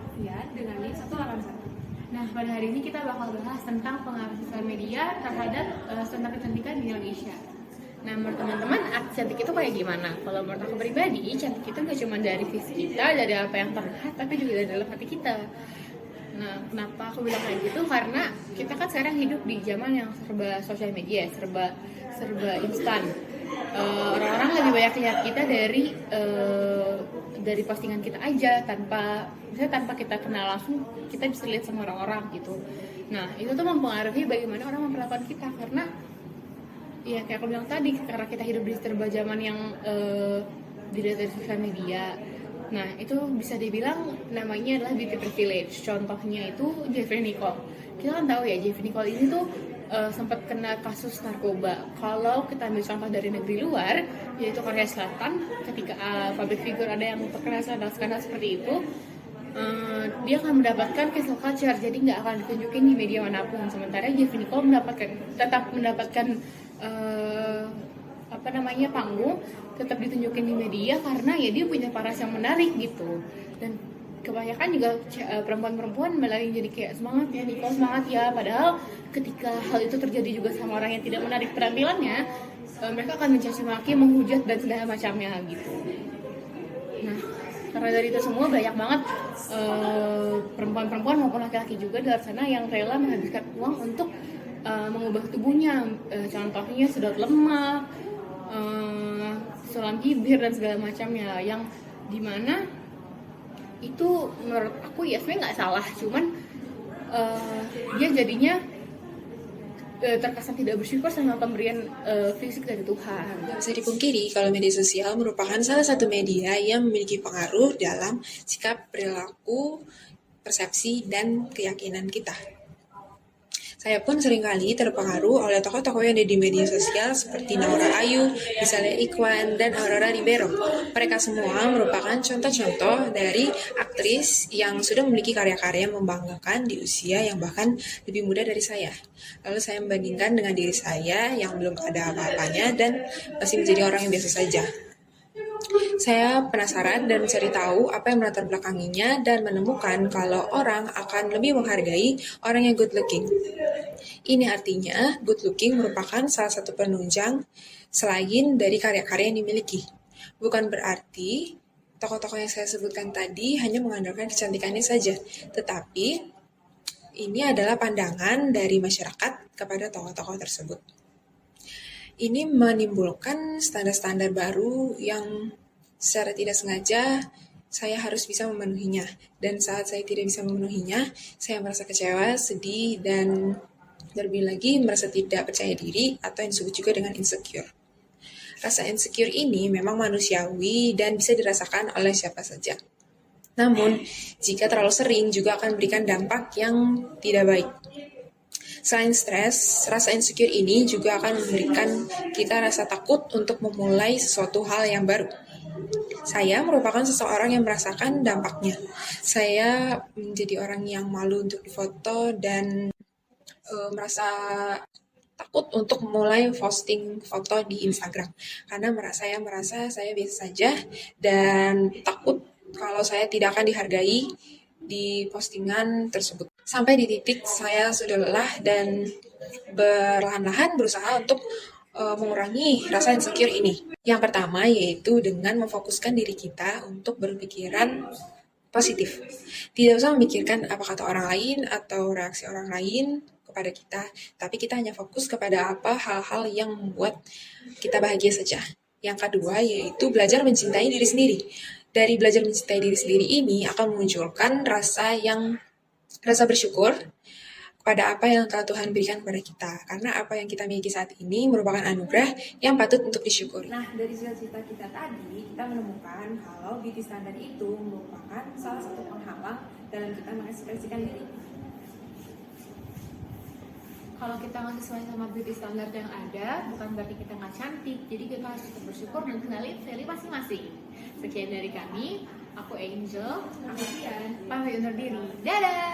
Alfian dengan NIM 181. Nah, pada hari ini kita bakal bahas tentang pengaruh sosial media terhadap standar kecantikan di Indonesia. Nah, menurut teman-teman, arti cantik itu kayak gimana? Kalau menurut aku pribadi, cantik itu gak cuma dari fisik kita, dari apa yang terlihat, tapi juga dari dalam hati kita. Nah, kenapa aku bilang kayak gitu? Karena kita kan sekarang hidup di zaman yang serba sosial media, serba instan. Orang-orang lebih banyak lihat kita dari postingan kita aja, tanpa kita kenal langsung, kita bisa lihat sama orang-orang gitu. Nah, itu tuh mempengaruhi bagaimana orang memperlakukan kita, karena ya kayak aku bilang tadi, karena kita hidup di serba zaman yang dilihat dari sosial media. Nah, itu bisa dibilang namanya adalah beauty privilege. Contohnya itu Jeffrey Nicole. Kita kan tahu ya, Jeffrey Nicole ini tuh sempat kena kasus narkoba. Kalau kita ambil contoh dari negeri luar, yaitu Korea Selatan, ketika public figure ada yang terkena skandal seperti itu, dia akan mendapatkan cancel culture, jadi nggak akan ditunjukin di media manapun. Sementara Jeffrey Nicole tetap mendapatkan panggung, tetap ditunjukin di media karena ya dia punya paras yang menarik gitu. Dan kebanyakan juga perempuan-perempuan malah jadi kayak semangat ya Nicole, semangat ya, padahal ketika hal itu terjadi juga sama orang yang tidak menarik penampilannya, mereka akan mencaci maki, menghujat dan segala macamnya gitu. Nah, karena dari itu semua banyak banget perempuan-perempuan maupun laki-laki juga di luar sana yang rela menghabiskan uang untuk mengubah tubuhnya, contohnya sedot lemak, sulam bibir dan segala macamnya, yang dimana itu menurut aku ya sebenarnya nggak salah, cuman dia jadinya terkesan tidak bersyukur sama pemberian fisik dari Tuhan. Tidak bisa dipungkiri kalau media sosial merupakan salah satu media yang memiliki pengaruh dalam sikap, perilaku, persepsi, dan keyakinan kita. Saya pun seringkali terpengaruh oleh tokoh-tokoh yang ada di media sosial seperti Naura Ayu, misalnya Ikhwan, dan Aurora Ribeiro. Mereka semua merupakan contoh-contoh dari aktris yang sudah memiliki karya-karya yang membanggakan di usia yang bahkan lebih muda dari saya. Lalu saya membandingkan dengan diri saya yang belum ada apa-apanya dan masih menjadi orang yang biasa saja. Saya penasaran dan mencari tahu apa yang melatar belakanginya dan menemukan kalau orang akan lebih menghargai orang yang good looking. Ini artinya good looking merupakan salah satu penunjang selain dari karya-karya yang dimiliki. Bukan berarti tokoh-tokoh yang saya sebutkan tadi hanya mengandalkan kecantikannya saja, tetapi ini adalah pandangan dari masyarakat kepada tokoh-tokoh tersebut. Ini menimbulkan standar-standar baru yang secara tidak sengaja saya harus bisa memenuhinya. Dan saat saya tidak bisa memenuhinya, saya merasa kecewa, sedih, dan terlebih lagi merasa tidak percaya diri atau yang disebut juga dengan insecure. Rasa insecure ini memang manusiawi dan bisa dirasakan oleh siapa saja. Namun, jika terlalu sering juga akan memberikan dampak yang tidak baik. Selain stres, rasa insecure ini juga akan memberikan kita rasa takut untuk memulai sesuatu hal yang baru. Saya merupakan seseorang yang merasakan dampaknya. Saya menjadi orang yang malu untuk difoto dan merasa takut untuk memulai posting foto di Instagram. Karena saya merasa saya biasa saja dan takut kalau saya tidak akan dihargai di postingan tersebut. Sampai di titik saya sudah lelah dan berlahan-lahan berusaha untuk mengurangi rasa insecure ini. Yang pertama yaitu dengan memfokuskan diri kita untuk berpikiran positif. Tidak usah memikirkan apa kata orang lain atau reaksi orang lain kepada kita, tapi kita hanya fokus kepada hal-hal yang membuat kita bahagia saja. Yang kedua yaitu belajar mencintai diri sendiri. Dari belajar mencintai diri sendiri ini akan memunculkan rasa bersyukur kepada apa yang telah Tuhan berikan kepada kita. Karena apa yang kita miliki saat ini merupakan anugerah yang patut untuk disyukuri. Nah, dari cerita kita tadi, kita menemukan kalau beauty standard itu merupakan salah satu penghalang dalam kita mengekspresikan diri. Kalau kita nggak sesuai sama beauty standard yang ada, bukan berarti kita nggak cantik. Jadi kita harus tetap bersyukur dan kenali value masing-masing. Sekian dari kami, aku Angel, aku Tian, pamit undur diri. Dadah!